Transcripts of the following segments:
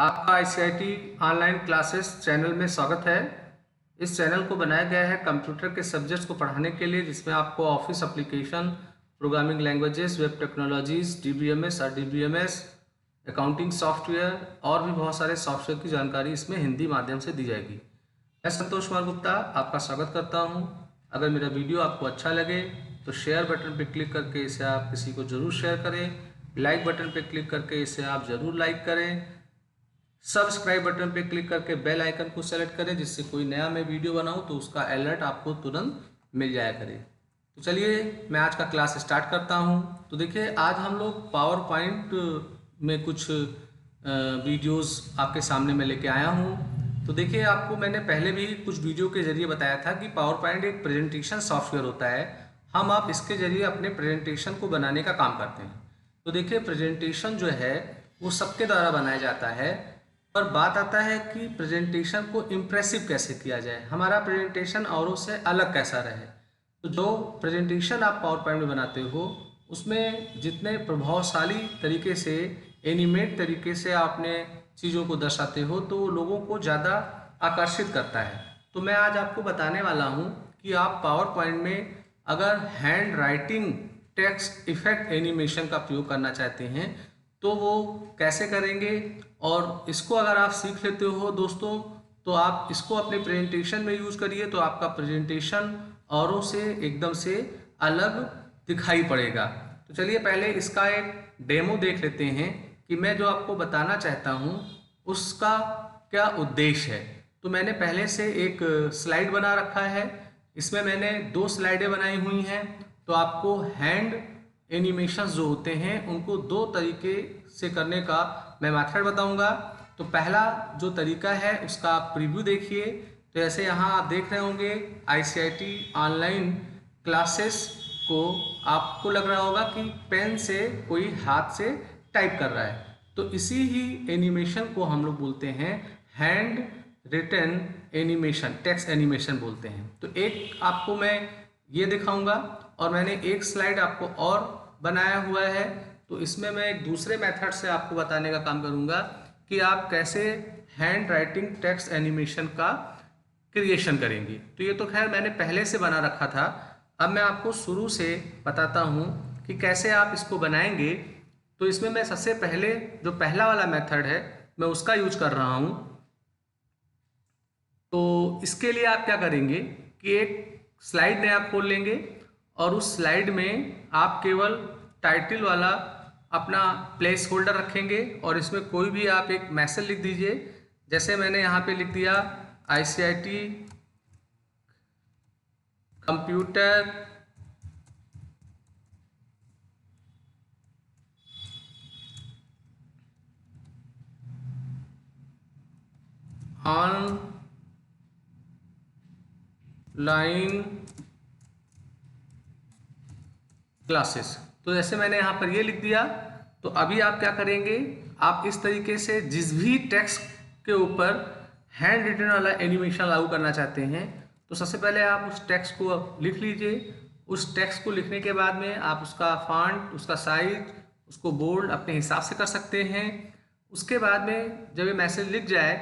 आपका ICIT online classes channel में स्वागत है। इस चैनल को बनाया गया है कंप्यूटर के सब्जेक्ट्स को पढ़ाने के लिए, जिसमें आपको office application, programming languages, web technologies, DBMS और डीबीएमएस, अकाउंटिंग सॉफ्टवेयर और भी बहुत सारे सॉफ्टवेयर की जानकारी इसमें हिंदी माध्यम से दी जाएगी। मैं संतोष कुमार गुप्ता आपका स्वागत करता हूं। अगर मेरा वीडियो आपको अच्छा लगे तो शेयर बटन पर क्लिक करके इसे आप किसी को ज़रूर शेयर करें, लाइक बटन पर क्लिक करके इसे आप ज़रूर लाइक करें, सब्सक्राइब बटन पे क्लिक करके बेल आइकन को सेलेक्ट करें, जिससे कोई नया मैं वीडियो बनाऊं तो उसका अलर्ट आपको तुरंत मिल जाया करे। तो चलिए मैं आज का क्लास स्टार्ट करता हूं। तो देखिए, आज हम लोग पावर पॉइंट में कुछ वीडियोस आपके सामने मैं लेके आया हूं। तो देखिए, आपको मैंने पहले भी कुछ वीडियो के जरिए बताया था कि पावर पॉइंट एक प्रेजेंटेशन सॉफ्टवेयर होता है। हम आप इसके जरिए अपने प्रेजेंटेशन को बनाने का काम करते हैं। तो देखिए, प्रेजेंटेशन जो है वो सबके द्वारा बनाया जाता है, पर बात आता है कि प्रेजेंटेशन को इम्प्रेसिव कैसे किया जाए, हमारा प्रेजेंटेशन औरों से अलग कैसा रहे। तो जो प्रेजेंटेशन आप पावर पॉइंट में बनाते हो उसमें जितने प्रभावशाली तरीके से, एनिमेट तरीके से आपने चीज़ों को दर्शाते हो तो लोगों को ज़्यादा आकर्षित करता है। तो मैं आज आपको बताने वाला हूँ कि आप पावर पॉइंट में अगर hand writing text effect animation का प्रयोग करना चाहते हैं तो वो कैसे करेंगे, और इसको अगर आप सीख लेते हो दोस्तों तो आप इसको अपने प्रेजेंटेशन में यूज़ करिए तो आपका प्रेजेंटेशन औरों से एकदम से अलग दिखाई पड़ेगा। तो चलिए पहले इसका एक डेमो देख लेते हैं कि मैं जो आपको बताना चाहता हूँ उसका क्या उद्देश्य है। तो मैंने पहले से एक स्लाइड बना रखा है, इसमें मैंने 2 स्लाइडें बनाई हुई हैं। तो आपको हैंड एनिमेशंस जो होते हैं उनको 2 तरीके से करने का मैं मेथड बताऊंगा। तो पहला जो तरीका है उसका आप प्रीव्यू देखिए। तो ऐसे यहाँ आप देख रहे होंगे आईसीआईटी ऑनलाइन क्लासेस को, आपको लग रहा होगा कि पेन से कोई हाथ से टाइप कर रहा है। तो इसी ही एनिमेशन को हम लोग बोलते हैं hand written animation, text animation बोलते हैं। तो एक आपको मैं ये दिखाऊंगा और मैंने एक स्लाइड आपको और बनाया हुआ है। तो इसमें मैं एक दूसरे मेथड से आपको बताने का काम करूंगा कि आप कैसे हैंड राइटिंग टेक्स्ट एनिमेशन का क्रिएशन करेंगे। तो ये तो खैर मैंने पहले से बना रखा था, अब मैं आपको शुरू से बताता हूँ कि कैसे आप इसको बनाएंगे। तो इसमें मैं सबसे पहले जो पहला वाला मेथड है मैं उसका यूज कर रहा हूँ। तो इसके लिए आप क्या करेंगे कि एक स्लाइड नया खोल लेंगे और उस स्लाइड में आप केवल टाइटल वाला अपना प्लेस होल्डर रखेंगे और इसमें कोई भी आप एक मैसेज लिख दीजिए। जैसे मैंने यहाँ पे लिख दिया आईसीआईटी कंप्यूटर ऑनलाइन क्लासेस। तो जैसे मैंने यहाँ पर ये लिख दिया। तो अभी आप क्या करेंगे, आप इस तरीके से जिस भी टेक्स्ट के ऊपर हैंड रिटन वाला एनिमेशन लागू करना चाहते हैं तो सबसे पहले आप उस टेक्स्ट को लिख लीजिए। उस टेक्स्ट को लिखने के बाद में आप उसका फॉन्ट, उसका साइज, उसको बोल्ड अपने हिसाब से कर सकते हैं। उसके बाद में जब ये मैसेज लिख जाए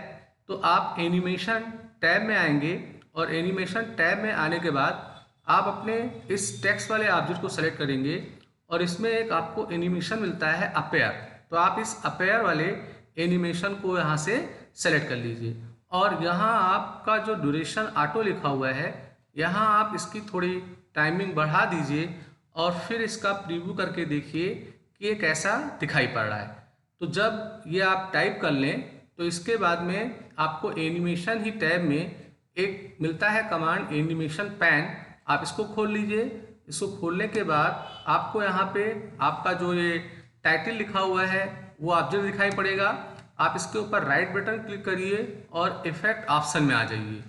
तो आप एनिमेशन टैब में आएंगे और एनिमेशन टैब में आने के बाद आप अपने इस टेक्स्ट वाले ऑब्जेक्ट को सेलेक्ट करेंगे और इसमें एक आपको एनिमेशन मिलता है अपेयर। तो आप इस अपेयर वाले एनिमेशन को यहाँ से सेलेक्ट कर लीजिए और यहाँ आपका जो ड्यूरेशन ऑटो लिखा हुआ है यहाँ आप इसकी थोड़ी टाइमिंग बढ़ा दीजिए और फिर इसका प्रीव्यू करके देखिए कि ये कैसा दिखाई पड़ रहा है। तो जब ये आप टाइप कर लें तो इसके बाद में आपको एनिमेशन ही टैब में एक मिलता है कमांड एनिमेशन पैन, आप इसको खोल लीजिए। इसको खोलने के बाद आपको यहाँ पे आपका जो ये टाइटल लिखा हुआ है वो ऑब्जेक्ट दिखाई पड़ेगा। आप इसके ऊपर राइट बटन क्लिक करिए और इफेक्ट ऑप्शन में आ जाइए।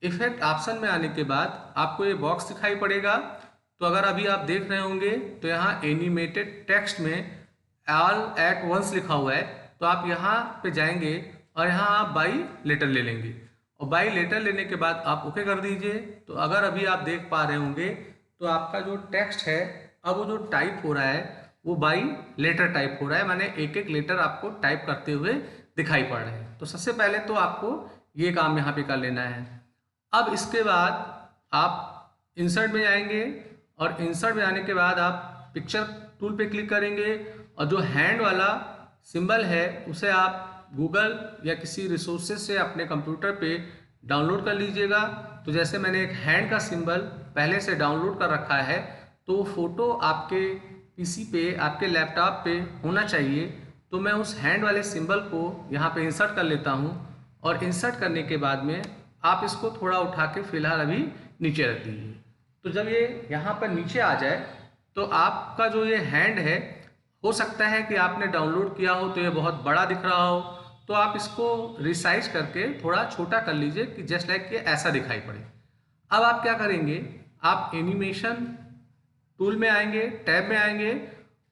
इफेक्ट ऑप्शन में आने के बाद आपको ये बॉक्स दिखाई पड़ेगा। तो अगर अभी आप देख रहे होंगे तो यहाँ एनिमेटेड टेक्स्ट में ऑल एट वंस लिखा हुआ है। तो आप यहाँ पे जाएंगे और यहाँ आप बाई लेटर ले लेंगे और बाई लेटर लेने के बाद आप ओके कर दीजिए। तो अगर अभी आप देख पा रहे होंगे तो आपका जो टेक्स्ट है अब वो जो टाइप हो रहा है वो बाई लेटर टाइप हो रहा है, माने एक एक लेटर आपको टाइप करते हुए दिखाई पड़ रहे हैं। तो सबसे पहले तो आपको ये काम यहाँ पे कर लेना है। अब इसके बाद आप इंसर्ट में जाएंगे और इंसर्ट में आने के बाद आप पिक्चर टूल पे क्लिक करेंगे और जो हैंड वाला सिंबल है उसे आप गूगल या किसी रिसोर्सेज से अपने कंप्यूटर पे डाउनलोड कर लीजिएगा। तो जैसे मैंने एक हैंड का सिंबल पहले से डाउनलोड कर रखा है, तो फोटो आपके पीसी पे, आपके लैपटॉप पे होना चाहिए। तो मैं उस हैंड वाले सिंबल को यहाँ पे इंसर्ट कर लेता हूँ और इंसर्ट करने के बाद में आप इसको थोड़ा उठा के फिलहाल अभी नीचे रख दीजिए। तो जब ये यहाँ पर नीचे आ जाए तो आपका जो ये हैंड है, हो सकता है कि आपने डाउनलोड किया हो तो ये बहुत बड़ा दिख रहा हो, तो आप इसको रिसाइज करके थोड़ा छोटा कर लीजिए कि जस्ट लाइक कि ऐसा दिखाई पड़े। अब आप क्या करेंगे, आप एनिमेशन टूल में आएंगे, टैब में आएंगे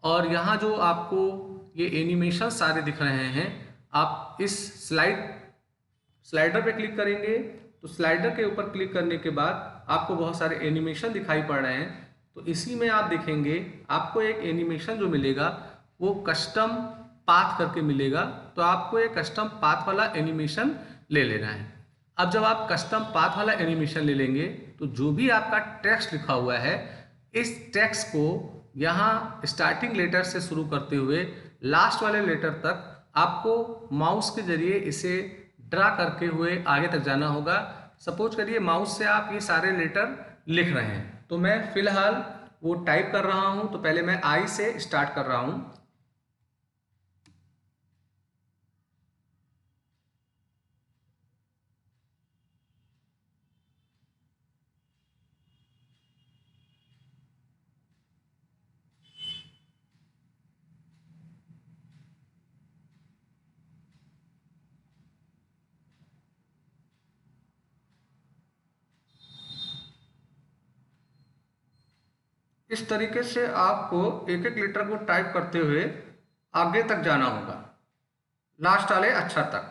और यहाँ जो आपको ये एनिमेशन सारे दिख रहे हैं, आप इस स्लाइडर पे क्लिक करेंगे। तो स्लाइडर के ऊपर क्लिक करने के बाद आपको बहुत सारे एनिमेशन दिखाई पड़ रहे हैं। तो इसी में आप देखेंगे आपको एक एनिमेशन जो मिलेगा वो कस्टम पाथ करके मिलेगा। तो आपको एक कस्टम पाथ वाला एनिमेशन ले लेना है। अब जब आप कस्टम पाथ वाला एनिमेशन ले लेंगे तो जो भी आपका टेक्स्ट लिखा हुआ है, इस टेक्स्ट को यहाँ स्टार्टिंग लेटर से शुरू करते हुए लास्ट वाले लेटर तक आपको माउस के जरिए इसे ड्रा करके हुए आगे तक जाना होगा। सपोज करिए माउस से आप ये सारे लेटर लिख रहे हैं, तो मैं फिलहाल वो टाइप कर रहा हूँ। तो पहले मैं आई से स्टार्ट कर रहा हूँ। इस तरीके से आपको एक एक लेटर को टाइप करते हुए आगे तक जाना होगा, लास्ट वाले अक्षर तक।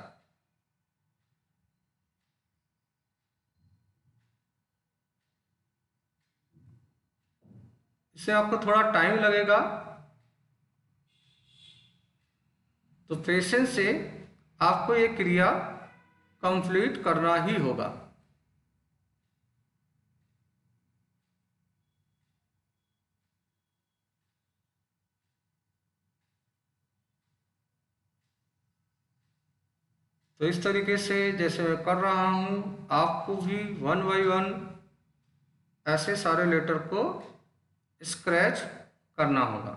इससे आपको थोड़ा टाइम लगेगा, तो पेशेंस से आपको ये क्रिया कंप्लीट करना ही होगा। तो इस तरीके से जैसे मैं कर रहा हूँ, आपको भी वन बाय वन ऐसे सारे लेटर को स्क्रैच करना होगा।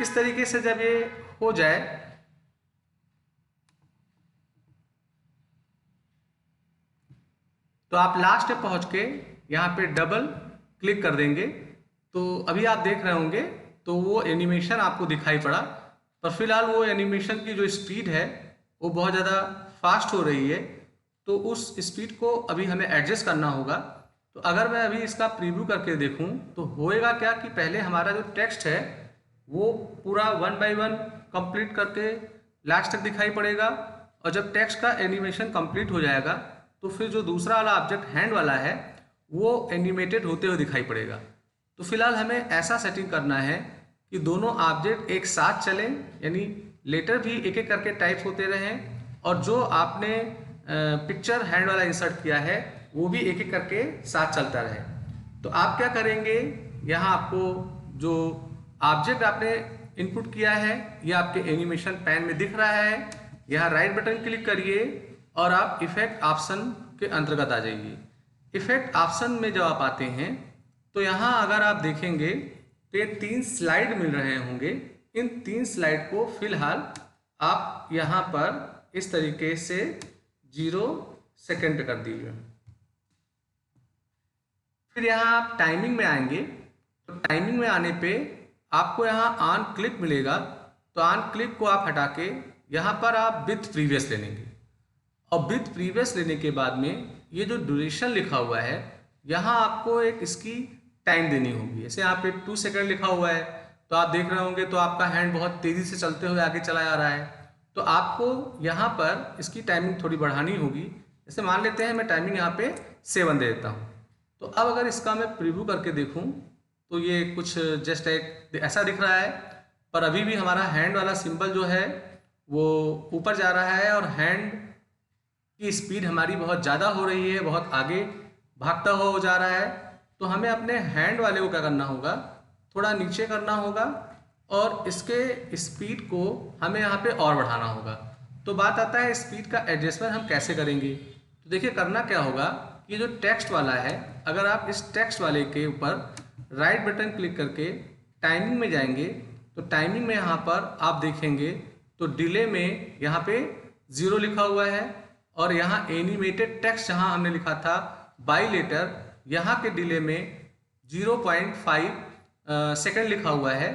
इस तरीके से जब ये हो जाए तो आप लास्ट पे पहुंच के यहाँ पे डबल क्लिक कर देंगे। तो अभी आप देख रहे होंगे तो वो एनिमेशन आपको दिखाई पड़ा, पर फिलहाल वो एनिमेशन की जो स्पीड है वो बहुत ज़्यादा फास्ट हो रही है। तो उस स्पीड को अभी हमें एडजस्ट करना होगा। तो अगर मैं अभी इसका प्रीव्यू करके देखूं तो होएगा क्या कि पहले हमारा जो टेक्स्ट है वो पूरा वन बाय वन कंप्लीट करके लास्ट तक दिखाई पड़ेगा, और जब टेक्स्ट का एनिमेशन कंप्लीट हो जाएगा तो फिर जो दूसरा वाला ऑब्जेक्ट हैंड वाला है वो एनिमेटेड होते हुए दिखाई पड़ेगा। तो फिलहाल हमें ऐसा सेटिंग करना है कि दोनों ऑब्जेक्ट एक साथ चलें, यानी लेटर भी एक एक करके टाइप होते रहें और जो आपने पिक्चर हैंड वाला इंसर्ट किया है वो भी एक एक करके साथ चलता रहे। तो आप क्या करेंगे, यहाँ आपको जो ऑब्जेक्ट आपने इनपुट किया है ये आपके एनिमेशन पैन में दिख रहा है। यहाँ राइट बटन क्लिक करिए और आप इफेक्ट ऑप्शन के अंतर्गत आ जाइए। इफेक्ट ऑप्शन में जब आप आते हैं तो यहाँ अगर आप देखेंगे तो ये 3 स्लाइड मिल रहे होंगे। इन 3 स्लाइड को फिलहाल आप यहाँ पर इस तरीके से 0 सेकेंड पे कर दीजिए। फिर यहाँ आप टाइमिंग में आएंगे, तो टाइमिंग में आने पे आपको यहाँ ऑन क्लिक मिलेगा। तो ऑन क्लिक को आप हटा के यहाँ पर आप विथ प्रीवियस ले लेंगे, और विथ प्रीवियस लेने के बाद में ये जो ड्यूरेशन लिखा हुआ है यहाँ आपको एक इसकी टाइम देनी होगी। जैसे यहाँ पे 2 सेकंड लिखा हुआ है तो आप देख रहे होंगे तो आपका हैंड बहुत तेज़ी से चलते हुए आगे चला जा रहा है, तो आपको यहाँ पर इसकी टाइमिंग थोड़ी बढ़ानी होगी। जैसे मान लेते हैं मैं टाइमिंग यहाँ पे 7 दे देता हूँ। तो अब अगर इसका मैं प्रीव्यू करके देखूँ तो ये कुछ जस्ट एक ऐसा दिख रहा है, पर अभी भी हमारा हैंड वाला सिंबल जो है वो ऊपर जा रहा है और हैंड की स्पीड हमारी बहुत ज़्यादा हो रही है, बहुत आगे भागता हुआ जा रहा है। तो हमें अपने हैंड वाले को क्या करना होगा, थोड़ा नीचे करना होगा और इसके स्पीड को हमें यहाँ पे और बढ़ाना होगा। तो बात आता है स्पीड का एडजस्टमेंट हम कैसे करेंगे। तो देखिए करना क्या होगा, ये जो टेक्स्ट वाला है, अगर आप इस टेक्स्ट वाले के ऊपर राइट बटन क्लिक करके टाइमिंग में जाएंगे तो टाइमिंग में यहाँ पर आप देखेंगे तो डिले में यहाँ पे 0 लिखा हुआ है और यहाँ एनिमेटेड टेक्स्ट जहाँ हमने लिखा था बाई लेटर, यहाँ के डिले में 0.5 सेकेंड लिखा हुआ है।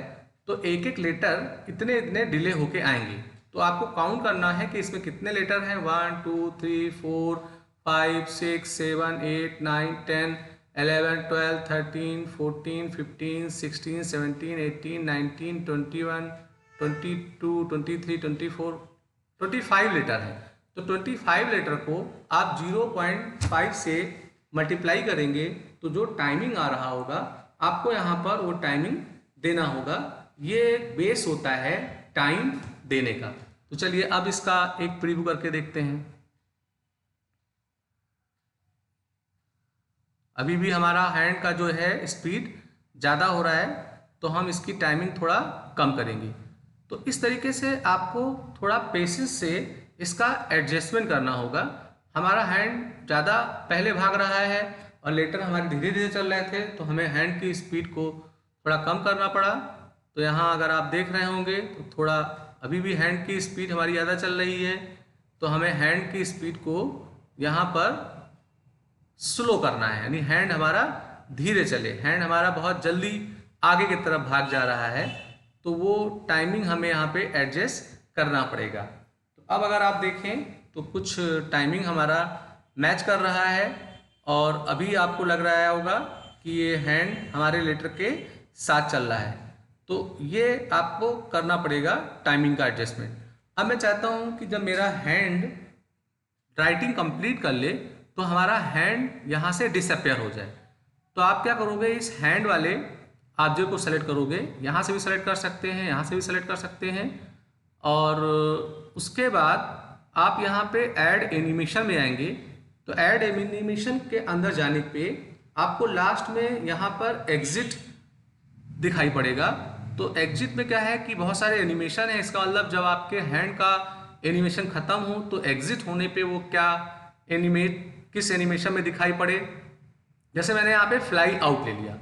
तो एक एक लेटर इतने इतने डिले होके आएंगे। तो आपको काउंट करना है कि इसमें कितने लेटर हैं, 1 2 3 4 5 6 7 8 9 10 11 12 13 14 15 16 17 18 19 21 22 23 24 25 लेटर है। तो 25 लेटर को आप 0.5 से मल्टीप्लाई करेंगे तो जो टाइमिंग आ रहा होगा आपको यहाँ पर वो टाइमिंग देना होगा। ये एक बेस होता है टाइम देने का। तो चलिए अब इसका एक प्रीव्यू करके देखते हैं। अभी भी हमारा हैंड का जो है स्पीड ज़्यादा हो रहा है, तो हम इसकी टाइमिंग थोड़ा कम करेंगे। तो इस तरीके से आपको थोड़ा पेशेंस से इसका एडजस्टमेंट करना होगा। हमारा हैंड ज़्यादा पहले भाग रहा है और लेटर हमारे धीरे धीरे चल रहे थे, तो हमें हैंड की स्पीड को थोड़ा कम करना पड़ा। तो यहाँ अगर आप देख रहे होंगे तो थोड़ा अभी भी हैंड की स्पीड हमारी ज़्यादा चल रही है, तो हमें हैंड की स्पीड को यहाँ पर स्लो करना है, यानी हैंड हमारा धीरे चले। हैंड हमारा बहुत जल्दी आगे की तरफ भाग जा रहा है, तो वो टाइमिंग हमें यहाँ पे एडजस्ट करना पड़ेगा। तो अब अगर आप देखें तो कुछ टाइमिंग हमारा मैच कर रहा है और अभी आपको लग रहा होगा कि ये हैंड हमारे लेटर के साथ चल रहा है। तो ये आपको करना पड़ेगा टाइमिंग का एडजस्टमेंट। अब मैं चाहता हूँ कि जब मेरा हैंड राइटिंग कंप्लीट कर ले तो हमारा हैंड यहाँ से डिसअपेयर हो जाए। तो आप क्या करोगे, इस हैंड वाले ऑब्जेक्ट को सेलेक्ट करोगे, यहाँ से भी सेलेक्ट कर सकते हैं, यहाँ से भी सेलेक्ट कर सकते हैं, और उसके बाद आप यहाँ पे ऐड एनिमेशन में आएंगे। तो ऐड एनिमेशन के अंदर जाने पे आपको लास्ट में यहाँ पर एग्जिट दिखाई पड़ेगा। तो एग्जिट में क्या है कि बहुत सारे एनिमेशन है, इसका मतलब जब आपके हैंड का एनिमेशन खत्म हो तो एग्जिट होने पे वो क्या किस एनिमेशन में दिखाई पड़े। जैसे मैंने यहाँ पे फ्लाई आउट ले लिया,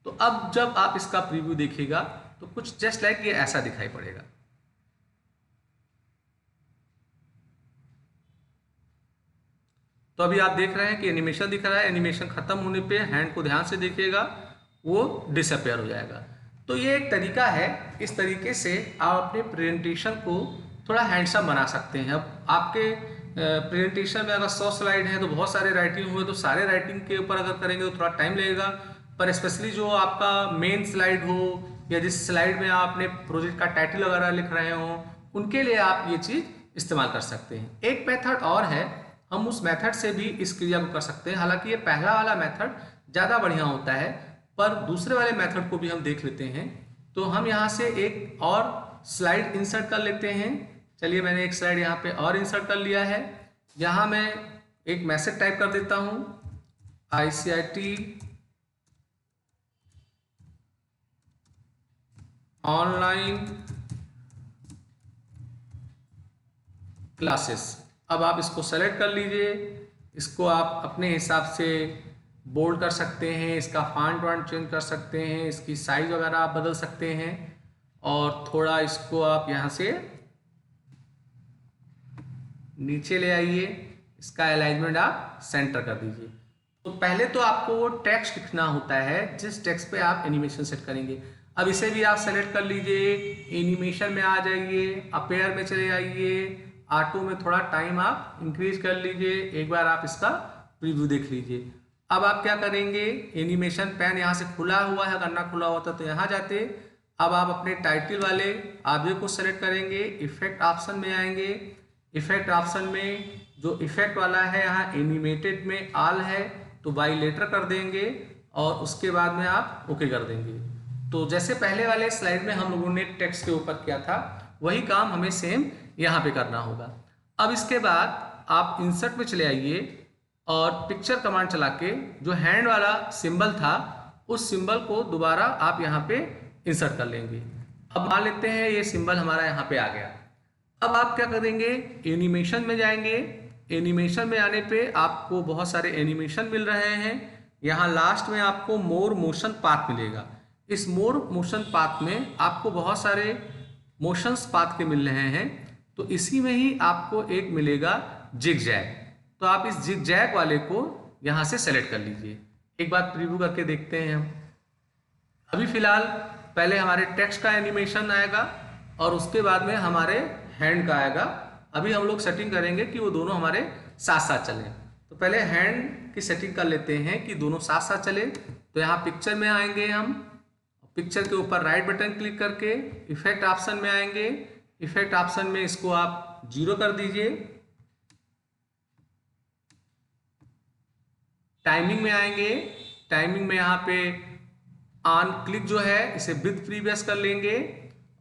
तो अब जब आप इसका प्रीव्यू देखिएगा तो कुछ जस्ट लाइक ये ऐसा दिखाई पड़ेगा। तो अभी आप देख रहे हैं कि एनिमेशन दिख रहा है, एनिमेशन खत्म होने पे हैंड को ध्यान से देखिएगा, वो डिसअपेयर हो जाएगा। तो ये एक तरीका है, इस तरीके से आप अपने प्रेजेंटेशन को थोड़ा हैंडसम बना सकते हैं। अब आपके प्रेजेंटेशन में अगर 100 स्लाइड है तो बहुत सारे राइटिंग हुए, तो सारे राइटिंग के ऊपर अगर करेंगे तो थोड़ा टाइम लगेगा। पर स्पेशली जो आपका मेन स्लाइड हो या जिस स्लाइड में आप अपने प्रोजेक्ट का टाइटल वगैरह लिख रहे हो, उनके लिए आप ये चीज़ इस्तेमाल कर सकते हैं। एक मेथड और है, हम उस मेथड से भी इस क्रिया को कर सकते हैं। हालांकि ये पहला वाला मेथड ज़्यादा बढ़िया होता है, पर दूसरे वाले मेथड को भी हम देख लेते हैं। तो हम यहाँ से एक और स्लाइड इंसर्ट कर लेते हैं। चलिए मैंने एक स्लाइड यहाँ पे और इंसर्ट कर लिया है। यहाँ मैं एक मैसेज टाइप कर देता हूँ, ICIT ऑनलाइन क्लासेस। अब आप इसको सेलेक्ट कर लीजिए, इसको आप अपने हिसाब से बोल्ड कर सकते हैं, इसका फॉन्ट वांट चेंज कर सकते हैं, इसकी साइज वगैरह आप बदल सकते हैं, और थोड़ा इसको आप यहाँ से नीचे ले आइए, इसका अलाइनमेंट आप सेंटर कर दीजिए। तो पहले तो आपको वो टेक्स्ट लिखना होता है जिस टेक्स्ट पे आप एनिमेशन सेट करेंगे। अब इसे भी आप सेलेक्ट कर लीजिए, एनिमेशन में आ जाइए, अपेयर में चले आइए, ऑटो में थोड़ा टाइम आप इंक्रीज कर लीजिए। एक बार आप इसका प्रीव्यू देख लीजिए। अब आप क्या करेंगे, एनिमेशन पैन यहाँ से खुला हुआ है, अगर ना खुला होता तो यहाँ जाते। अब आप अपने टाइटल वाले ऑब्जेक्ट को सेलेक्ट करेंगे, इफेक्ट ऑप्शन में आएंगे। इफेक्ट ऑप्शन में जो इफेक्ट वाला है यहाँ एनिमेटेड में ऑल है तो बाइलेटर कर देंगे और उसके बाद में आप ओके कर देंगे। तो जैसे पहले वाले स्लाइड में हम लोगों ने टेक्स्ट के ऊपर किया था वही काम हमें सेम यहाँ पे करना होगा। अब इसके बाद आप इंसर्ट में चले आइए और पिक्चर कमांड चला के जो हैंड वाला सिंबल था उस सिंबल को दोबारा आप यहाँ पे इंसर्ट कर लेंगे। अब मान लेते हैं ये सिंबल हमारा यहाँ पे आ गया। अब आप क्या करेंगे, एनिमेशन में जाएंगे। एनिमेशन में आने पे आपको बहुत सारे एनिमेशन मिल रहे हैं। यहाँ लास्ट में आपको मोर मोशन पाथ मिलेगा। इस मोर मोशन पाथ में आपको बहुत सारे मोशंस पाथ के मिल रहे हैं, तो इसी में ही आपको एक मिलेगा जिगजैग। तो आप इस जिगजैग वाले को यहाँ से सेलेक्ट कर लीजिए। एक बार प्रीव्यू करके देखते हैं हम। अभी फिलहाल पहले हमारे टेक्स्ट का एनिमेशन आएगा और उसके बाद में हमारे हैंड का आएगा। अभी हम लोग सेटिंग करेंगे कि वो दोनों हमारे साथ साथ चलें। तो पहले हैंड की सेटिंग कर लेते हैं कि दोनों साथ साथ चले। तो यहाँ पिक्चर में आएंगे हम, पिक्चर के ऊपर राइट बटन क्लिक करके इफेक्ट ऑप्शन में आएंगे। इफेक्ट ऑप्शन में इसको आप 0 कर दीजिए। टाइमिंग में आएंगे, टाइमिंग में यहाँ पे ऑन क्लिक जो है इसे विद प्रीवियस कर लेंगे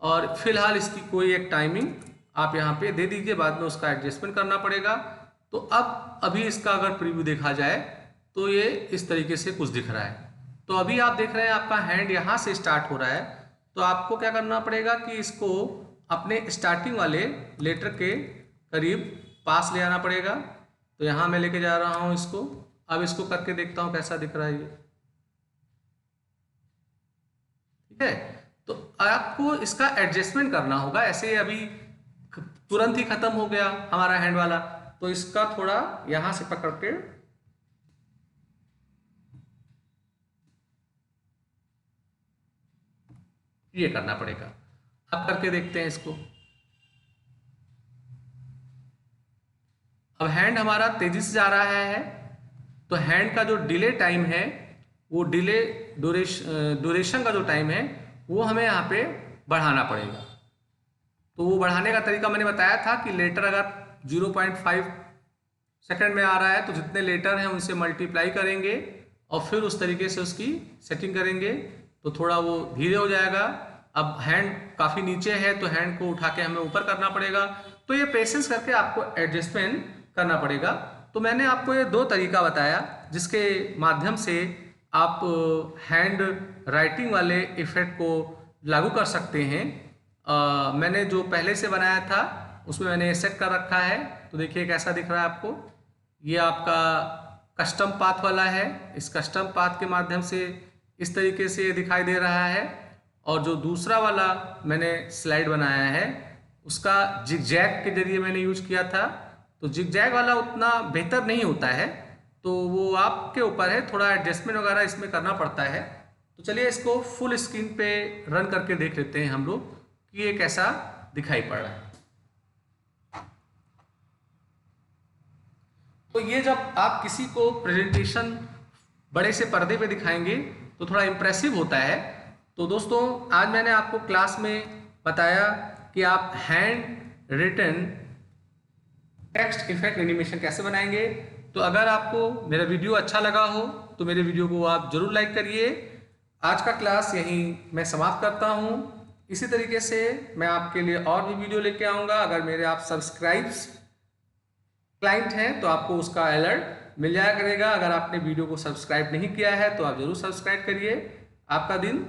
और फिलहाल इसकी कोई एक टाइमिंग आप यहाँ पे दे दीजिए, बाद में उसका एडजस्टमेंट करना पड़ेगा। तो अब अभी इसका अगर प्रीव्यू देखा जाए तो ये इस तरीके से कुछ दिख रहा है। तो अभी आप देख रहे हैं आपका हैंड यहाँ से स्टार्ट हो रहा है, तो आपको क्या करना पड़ेगा कि इसको अपने स्टार्टिंग वाले लेटर के करीब पास ले आना पड़ेगा। तो यहाँ मैं लेके जा रहा हूँ इसको। अब इसको करके देखता हूँ कैसा दिख रहा है ये, ठीक है। तो आपको इसका एडजस्टमेंट करना होगा। ऐसे अभी तुरंत ही खत्म हो गया हमारा हैंड वाला, तो इसका थोड़ा यहां से पकड़ के ये करना पड़ेगा। अब करके देखते हैं इसको। अब हैंड हमारा तेजी से जा रहा है, तो हैंड का जो डिले टाइम है वो डिले ड्यूरेशन का जो टाइम है वो हमें यहाँ पे बढ़ाना पड़ेगा। तो वो बढ़ाने का तरीका मैंने बताया था कि लेटर अगर 0.5 सेकंड में आ रहा है तो जितने लेटर हैं उनसे मल्टीप्लाई करेंगे और फिर उस तरीके से उसकी सेटिंग करेंगे तो थोड़ा वो धीरे हो जाएगा। अब हैंड काफ़ी नीचे है तो हैंड को उठा के हमें ऊपर करना पड़ेगा। तो ये पेशेंस करके आपको एडजस्टमेंट करना पड़ेगा। तो मैंने आपको ये 2 तरीका बताया जिसके माध्यम से आप हैंड राइटिंग वाले इफेक्ट को लागू कर सकते हैं। मैंने जो पहले से बनाया था उसमें मैंने सेट कर रखा है। तो देखिए कैसा दिख रहा है आपको। ये आपका कस्टम पाथ वाला है। इस कस्टम पाथ के माध्यम से इस तरीके से ये दिखाई दे रहा है। और जो दूसरा वाला मैंने स्लाइड बनाया है उसका जिगजैग के जरिए मैंने यूज किया था। तो जिगजैग वाला उतना बेहतर नहीं होता है, तो वो आपके ऊपर है, थोड़ा एडजस्टमेंट वगैरह इसमें करना पड़ता है। तो चलिए इसको फुल स्क्रीन पे रन करके देख लेते हैं हम लोग कि ये कैसा दिखाई पड़ रहा है। तो ये जब आप किसी को प्रेजेंटेशन बड़े से पर्दे पे दिखाएंगे तो थोड़ा इम्प्रेसिव होता है। तो दोस्तों आज मैंने आपको क्लास में बताया कि आप hand written text effect animation कैसे बनाएंगे। तो अगर आपको मेरा वीडियो अच्छा लगा हो तो मेरे वीडियो को आप जरूर लाइक करिए। आज का क्लास यहीं मैं समाप्त करता हूँ। इसी तरीके से मैं आपके लिए और भी वीडियो लेके आऊँगा। अगर मेरे आप सब्सक्राइब्स क्लाइंट हैं तो आपको उसका अलर्ट मिल जाया करेगा। अगर आपने वीडियो को सब्सक्राइब नहीं किया है तो आप जरूर सब्सक्राइब करिए। आपका दिन